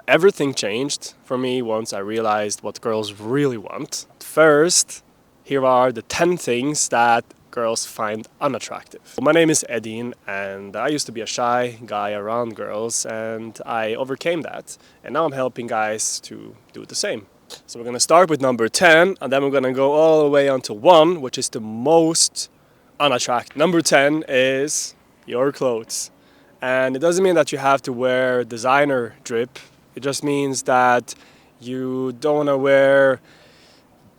Everything changed for me once I realized what girls really want. First, here are the 10 things that girls find unattractive. My name is Edin, and I used to be a shy guy around girls, and I overcame that. And now I'm helping guys to do the same. So we're gonna start with number 10, and then we're gonna go all the way on to 1, which is the most unattractive. Number 10 is your clothes. And it doesn't mean that you have to wear designer drip. It just means that you don't want to wear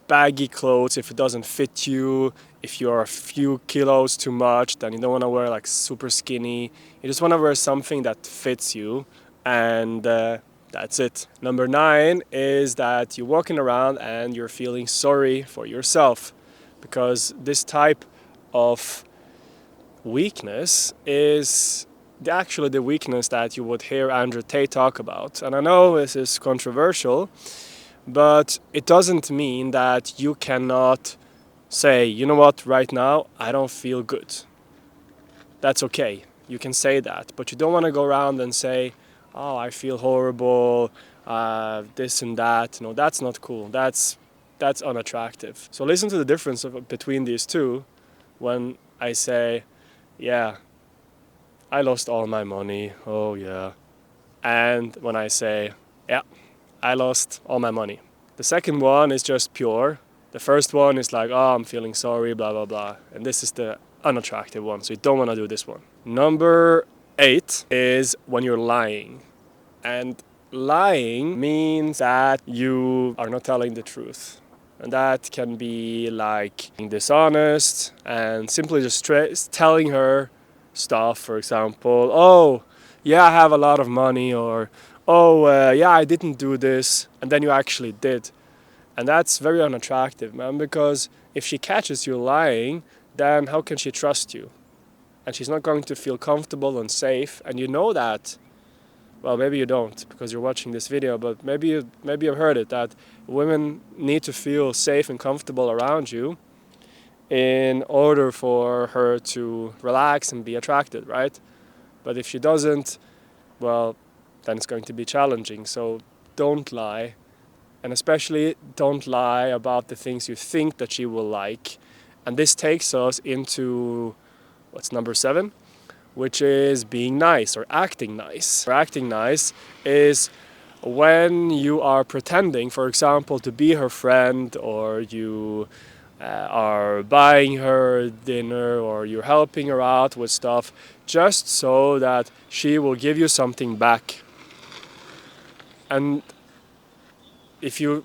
baggy clothes if it doesn't fit you. If you're a few kilos too much, then you don't want to wear like super skinny. You just want to wear something that fits you, and that's it. Number 9 is that you're walking around and you're feeling sorry for yourself, because this type of weakness is actually the weakness that you would hear Andrew Tate talk about. And I know this is controversial, but it doesn't mean that you cannot say, you know what, right now I don't feel good. That's okay. You can say that, but you don't want to go around and say, oh, I feel horrible, this and that. No, that's not cool. That's unattractive. So listen to the difference between these two when I say, yeah, I lost all my money, oh yeah. And when I say, yeah, I lost all my money. The second one is just pure. The first one is like, oh, I'm feeling sorry, blah, blah, blah. And this is the unattractive one, so you don't want to do this one. Number 8 is when you're lying. And lying means that you are not telling the truth. And that can be like being dishonest and simply just telling her stuff. For example, oh, yeah, I have a lot of money, or oh, yeah, I didn't do this, and then you actually did. And that's very unattractive, man, because if she catches you lying, then how can she trust you? And she's not going to feel comfortable and safe, and you know that. Well, maybe you don't because you're watching this video, but maybe you've heard it, that women need to feel safe and comfortable around you in order for her to relax and be attracted, right? But if she doesn't, well, then it's going to be challenging. So don't lie, and especially don't lie about the things you think that she will like. And this takes us into, what's number 7? Which is being nice or acting nice. Or acting nice is when you are pretending, for example, to be her friend, or you are buying her dinner, or you're helping her out with stuff, just so that she will give you something back. And if you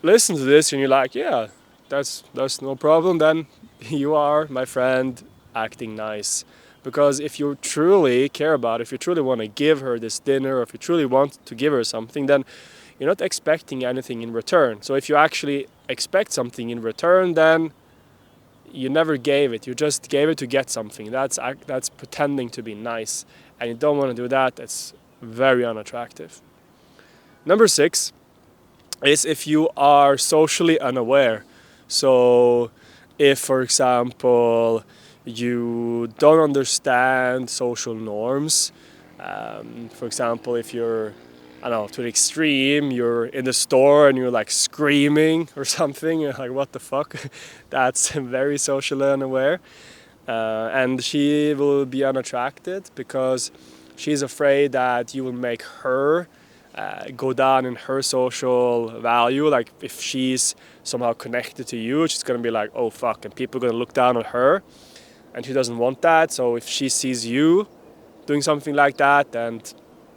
listen to this and you're like, yeah, that's no problem, then you are, my friend, acting nice. Because if you truly care about it, if you truly want to give her this dinner, or if you truly want to give her something, then you're not expecting anything in return. So if you actually expect something in return, then you never gave it. You just gave it to get something. That's pretending to be nice. And you don't want to do that. That's very unattractive. Number 6 is if you are socially unaware. So if, for example, you don't understand social norms. For example, if you're, I don't know, to the extreme, you're in the store and you're like screaming or something, you're like, what the fuck? That's very socially unaware. And she will be unattracted because she's afraid that you will make her go down in her social value. Like if she's somehow connected to you, she's gonna be like, oh fuck, and people are gonna look down on her. And she doesn't want that, so if she sees you doing something like that, then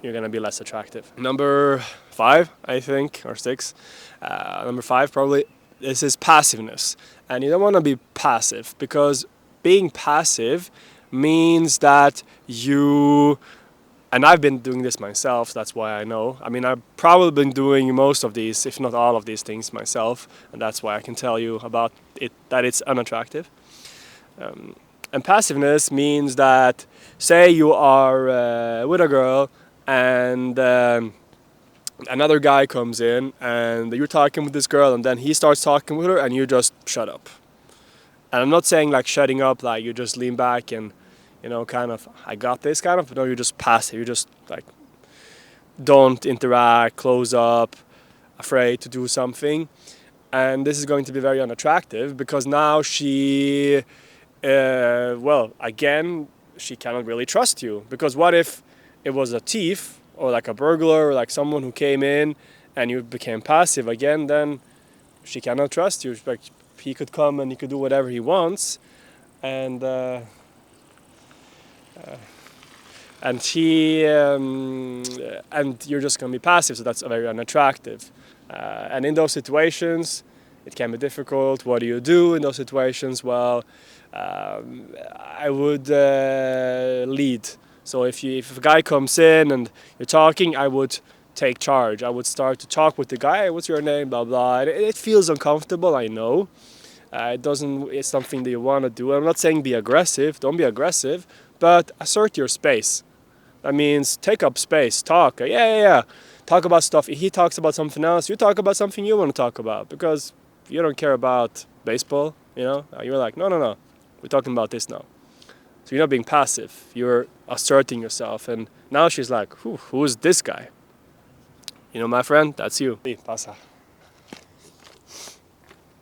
you're gonna be less attractive. Number 5, I think, or 6. Number 5 probably, this is passiveness. And you don't wanna be passive, because being passive means that you, and I've been doing this myself, that's why I know. I mean, I've probably been doing most of these, if not all of these things myself, and that's why I can tell you about it, that it's unattractive. And passiveness means that, say you are with a girl and another guy comes in and you're talking with this girl, and then he starts talking with her and you just shut up. And I'm not saying like shutting up like you just lean back and, you know, kind of, I got this kind of, no, you're just passive. You're just like don't interact, close up, afraid to do something. And this is going to be very unattractive because now again, she cannot really trust you. Because what if it was a thief or like a burglar or like someone who came in and you became passive again, then she cannot trust you. Like, he could come and he could do whatever he wants, and and he and you're just gonna be passive. So that's very unattractive. And in those situations, it can be difficult. What do you do in those situations? Well, I would lead. So if a guy comes in and you're talking, I would take charge. I would start to talk with the guy. "Hey, what's your name? Blah blah." It feels uncomfortable, I know. It doesn't. It's something that you want to do. I'm not saying be aggressive. Don't be aggressive, but assert your space. That means take up space. Talk. Yeah. Talk about stuff. He talks about something else. You talk about something you want to talk about, because you don't care about baseball. You're like, no. We're talking about this now. So you're not being passive. You're asserting yourself. And now she's like, who is this guy? My friend, that's you. Pasa.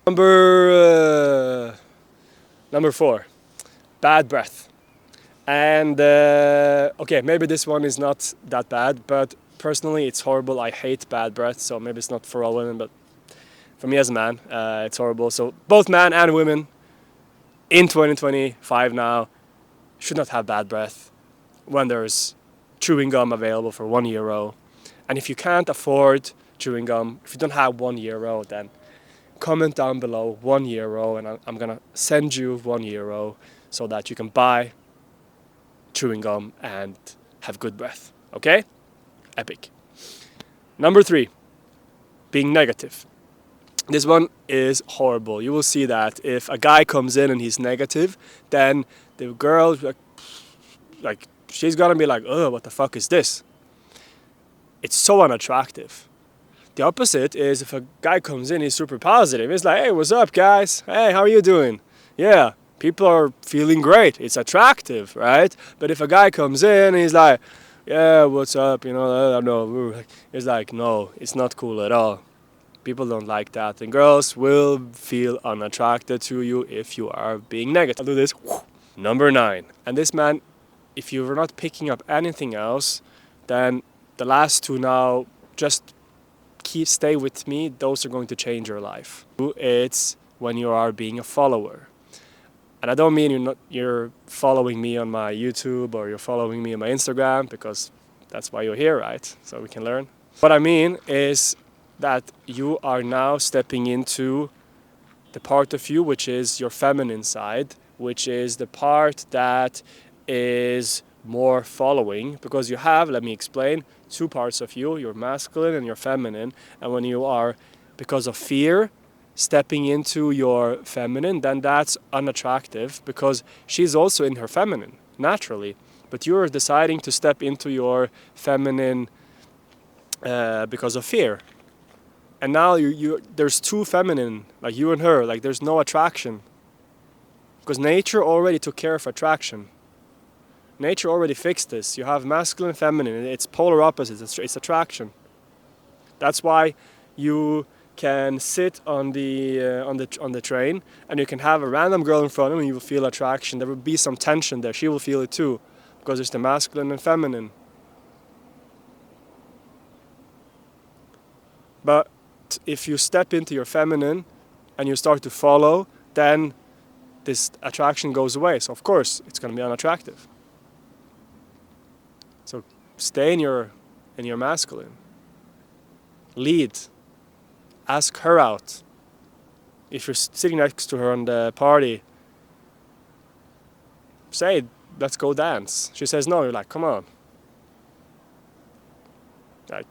Number 4, bad breath. And okay, maybe this one is not that bad, but personally it's horrible. I hate bad breath, so maybe it's not for all women, but for me as a man, it's horrible. So both men and women in 2025 now should not have bad breath when there's chewing gum available for €1. And if you can't afford chewing gum, if you don't have €1, then comment down below €1, and I'm gonna send you €1 so that you can buy chewing gum and have good breath. Okay? Epic. Number 3, being negative. This one is horrible. You will see that if a guy comes in and he's negative, then the girl, like she's gonna be like, "Oh, what the fuck is this?" It's so unattractive. The opposite is if a guy comes in, he's super positive. He's like, "Hey, what's up, guys? Hey, how are you doing?" Yeah, people are feeling great. It's attractive, right? But if a guy comes in and he's like, "Yeah, what's up?" I don't know. It's like, no, it's not cool at all. People don't like that. And girls will feel unattracted to you if you are being negative. I'll do this. Number 9. And this, man, if you're not picking up anything else, then the last 2 now, just stay with me. Those are going to change your life. It's when you are being a follower. And I don't mean you're following me on my YouTube or you're following me on my Instagram, because that's why you're here, right? So we can learn. What I mean is that you are now stepping into the part of you which is your feminine side, which is the part that is more following, because you have, let me explain, 2 parts of you, your masculine and your feminine. And when you are, because of fear, stepping into your feminine, then that's unattractive, because she's also in her feminine naturally, but you're deciding to step into your feminine because of fear. And now there's 2 feminine, like you and her, like there's no attraction, because nature already took care of attraction. Nature already fixed this. You have masculine and feminine. It's polar opposites. It's attraction. That's why you can sit on the train and you can have a random girl in front of you and you will feel attraction. There will be some tension there. She will feel it too, because it's the masculine and feminine. But if you step into your feminine and you start to follow, then this attraction goes away. So of course it's going to be unattractive. So stay in your masculine. Lead. Ask her out. If you're sitting next to her on the party, say, "Let's go dance." She says no, you're like, "Come on. Like,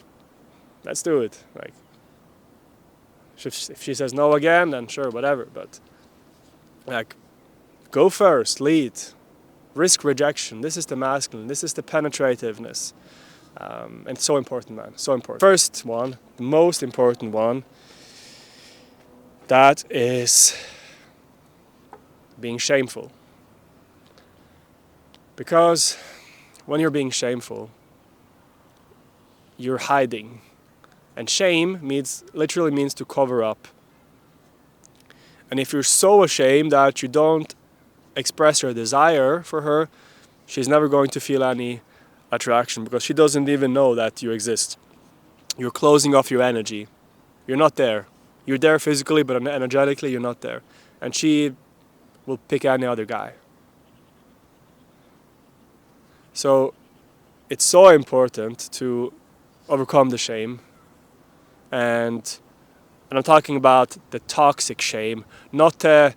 let's do it." Like, if she says no again, then sure, whatever. But like, go first, lead. Risk rejection. This is the masculine. This is the penetrativeness. And it's so important, man. So important. First one, the most important one, that is being shameful. Because when you're being shameful, you're hiding. And shame literally means to cover up. And if you're so ashamed that you don't express your desire for her, she's never going to feel any attraction because she doesn't even know that you exist. You're closing off your energy. You're not there. You're there physically, but energetically you're not there. And she will pick any other guy. So it's so important to overcome the shame. And I'm talking about the toxic shame, not the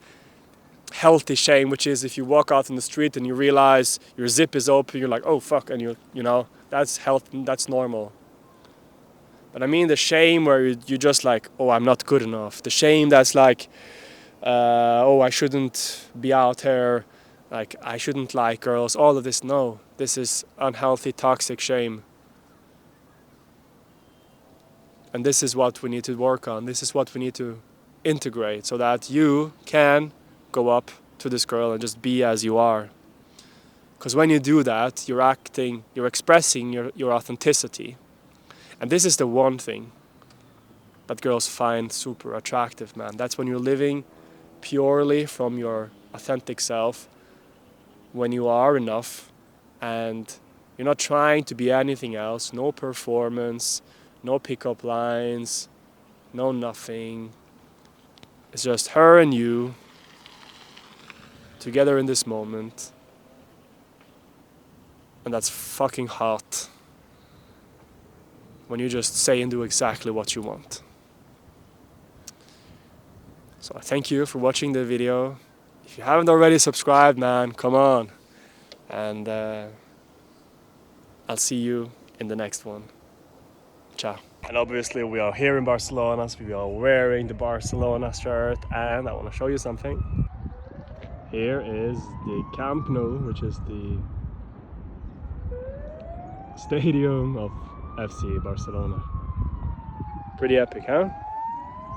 healthy shame, which is if you walk out in the street and you realize your zip is open, you're like, oh fuck, and you know, that's health, that's normal. But I mean the shame where you just like, oh, I'm not good enough. The shame that's like, oh, I shouldn't be out here, like I shouldn't like girls, all of this. No, this is unhealthy, toxic shame. And this is what we need to work on. This is what we need to integrate so that you can go up to this girl and just be as you are. Because when you do that, you're expressing your authenticity. And this is the one thing that girls find super attractive, man. That's when you're living purely from your authentic self, when you are enough and you're not trying to be anything else, no performance, no pickup lines, no nothing. It's just her and you together in this moment. And that's fucking hot. When you just say and do exactly what you want. So I thank you for watching the video. If you haven't already subscribed, man, come on. And I'll see you in the next one. Ciao. And obviously we are here in Barcelona, so we are wearing the Barcelona shirt, and I want to show you something. Here is the Camp Nou, which is the stadium of FC Barcelona. Pretty epic, huh?